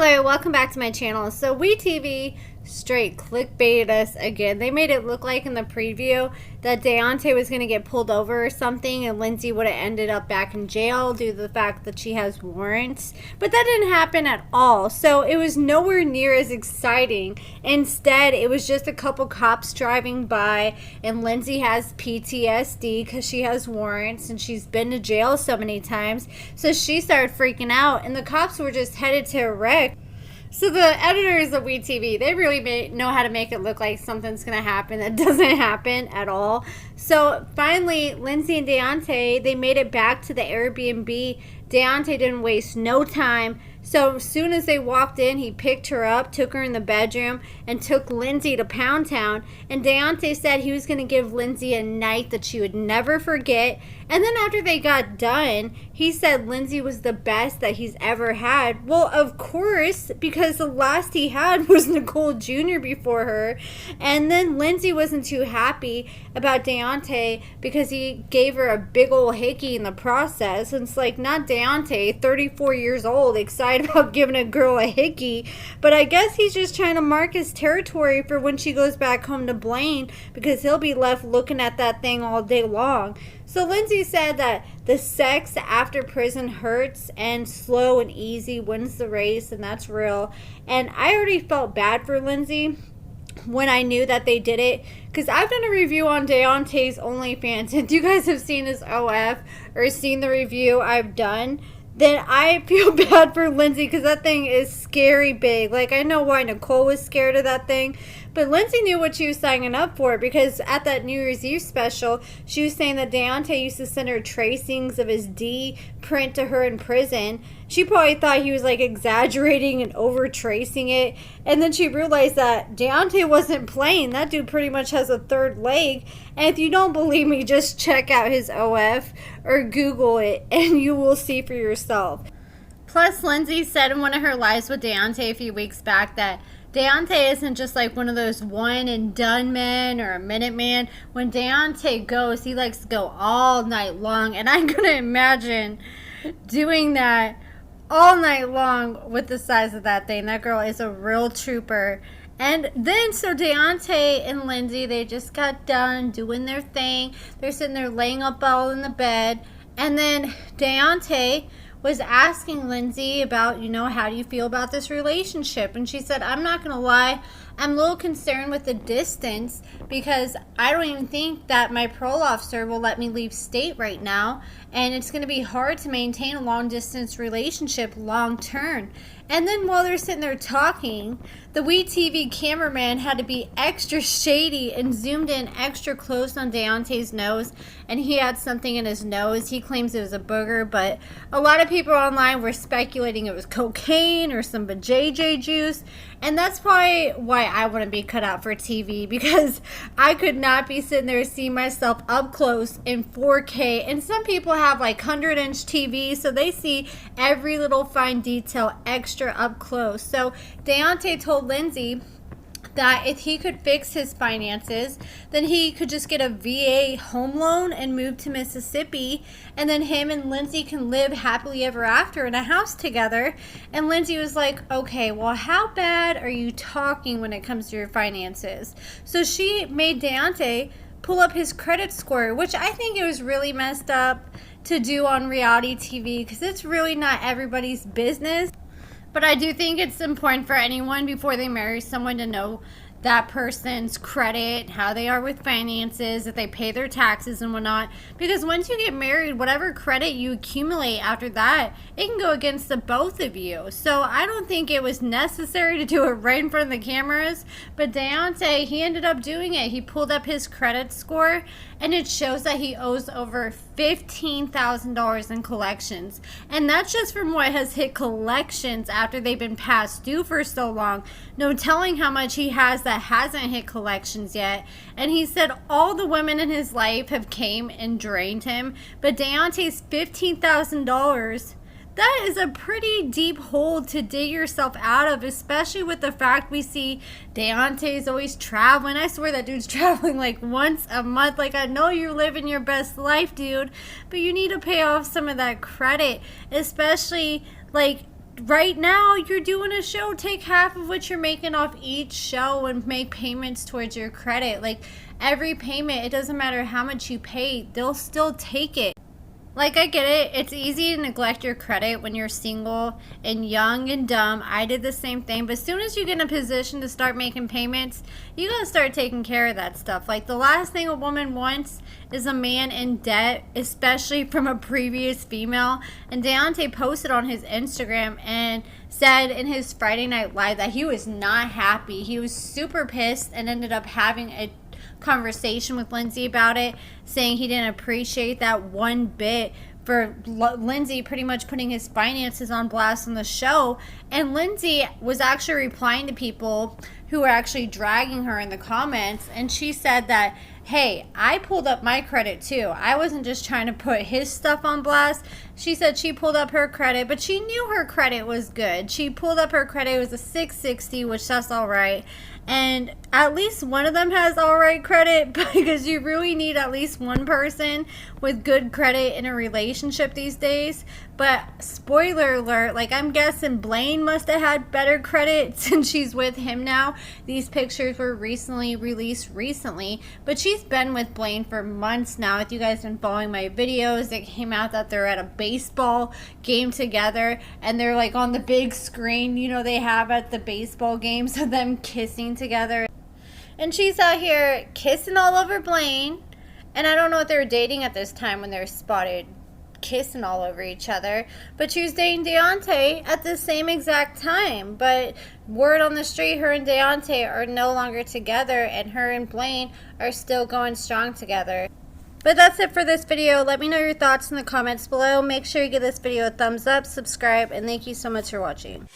Hello, welcome back to my channel. So WeTV straight clickbaited us again. They made it look like in the preview that Daonte was going to get pulled over or something and Lindsey would have ended up back in jail due to the fact that she has warrants. But that didn't happen at all. So it was nowhere near as exciting. Instead, it was just a couple cops driving by and Lindsey has PTSD because she has warrants and she's been to jail so many times. So she started freaking out and the cops were just headed to a wreck. So the editors of WeTV, they really know how to make it look like something's going to happen that doesn't happen at all. So finally, Lindsey and Daonte, they made it back to the Airbnb. Daonte didn't waste no time. So as soon as they walked in, he picked her up, took her in the bedroom, and took Lindsey to Pound Town. And Daonte said he was going to give Lindsey a night that she would never forget. And then after they got done, he said Lindsey was the best that he's ever had. Well, of course, because the last he had was Nicole Jr. before her. And then Lindsey wasn't too happy about Daonte because he gave her a big old hickey in the process. And it's like, not Daonte, 34 years old, excited about giving a girl a hickey. But I guess he's just trying to mark his territory for when she goes back home to Blaine because he'll be left looking at that thing all day long. So Lindsey said that the sex after prison hurts and slow and easy wins the race, and that's real. And I already felt bad for Lindsey when I knew that they did it, because I've done a review on Daonte's OnlyFans. If you guys have seen his OF or seen the review I've done, then I feel bad for Lindsey because that thing is scary big. Like, I know why Nicole was scared of that thing, but Lindsey knew what she was signing up for because at that New Year's Eve special, she was saying that Daonte used to send her tracings of his D print to her in prison. She probably thought he was like exaggerating and over tracing it. And then she realized that Daonte wasn't playing. That dude pretty much has a third leg. And if you don't believe me, just check out his OF or Google it and you will see for yourself. Plus, Lindsey said in one of her lives with Daonte a few weeks back that Daonte isn't just like one of those one and done men or a minute man. When Daonte goes, he likes to go all night long. And I'm going to imagine doing that all night long with the size of that thing. That girl is a real trooper. And then, so Daonte and Lindsey, they just got done doing their thing. They're sitting there laying up all in the bed. And then Daonte was asking Lindsey about, how do you feel about this relationship? And she said, I'm not going to lie, I'm a little concerned with the distance because I don't even think that my parole officer will let me leave state right now. And it's going to be hard to maintain a long distance relationship long term. And then while they're sitting there talking, the WeTV cameraman had to be extra shady and zoomed in extra close on Daonte's nose. And he had something in his nose. He claims it was a booger, but a lot of people online were speculating it was cocaine or some JJ juice. And that's probably why I wouldn't be cut out for TV, because I could not be sitting there seeing myself up close in 4K. And some people have like 100-inch TVs, so they see every little fine detail extra up close. So Daonte told Lindsey that if he could fix his finances, then he could just get a VA home loan and move to Mississippi, and then him and Lindsey can live happily ever after in a house together. And Lindsey was like, okay, well, how bad are you talking when it comes to your finances? So she made Daonte pull up his credit score, which I think it was really messed up to do on reality TV because it's really not everybody's business. But I do think it's important for anyone before they marry someone to know that person's credit, how they are with finances, if they pay their taxes and whatnot. Because once you get married, whatever credit you accumulate after that, it can go against the both of you. So I don't think it was necessary to do it right in front of the cameras. But Daonte, he ended up doing it. He pulled up his credit score, and it shows that he owes over $15,000 in collections. And that's just from what has hit collections after they've been past due for so long. No telling how much he has that hasn't hit collections yet. And he said all the women in his life have came and drained him. But Daonte's $15,000, that is a pretty deep hole to dig yourself out of, especially with the fact we see Daonte's always traveling. I swear that dude's traveling like once a month. Like, I know you're living your best life, dude, but you need to pay off some of that credit, especially like right now you're doing a show. Take half of what you're making off each show and make payments towards your credit. Like, every payment, it doesn't matter how much you pay, they'll still take it. Like, I get it. It's easy to neglect your credit when you're single and young and dumb. I did the same thing. But as soon as you get in a position to start making payments, you got to start taking care of that stuff. Like, the last thing a woman wants is a man in debt, especially from a previous female. And Daonte posted on his Instagram and said in his Friday Night Live that he was not happy. He was super pissed and ended up having a conversation with Lindsey about it, saying he didn't appreciate that one bit for Lindsey pretty much putting his finances on blast on the show. And Lindsey was actually replying to people who were actually dragging her in the comments, and she said that, hey, I pulled up my credit too. I wasn't just trying to put his stuff on blast. She said she pulled up her credit, but she knew her credit was good. She pulled up her credit. It was a 660, which that's all right. And at least one of them has all right credit, because you really need at least one person with good credit in a relationship these days. But spoiler alert, like, I'm guessing Blaine must have had better credit since she's with him now. These pictures were released recently, but she's been with Blaine for months now. If you guys have been following my videos, it came out that they're at a baseball game together, and they're like on the big screen, you know, they have at the baseball games of them kissing together. And she's out here kissing all over Blaine, and I don't know if they were dating at this time when they were spotted kissing all over each other, but she was dating Daonte at the same exact time. But word on the street, her and Daonte are no longer together, and her and Blaine are still going strong together. But that's it for this video. Let me know your thoughts in the comments below. Make sure you give this video a thumbs up, subscribe, and thank you so much for watching.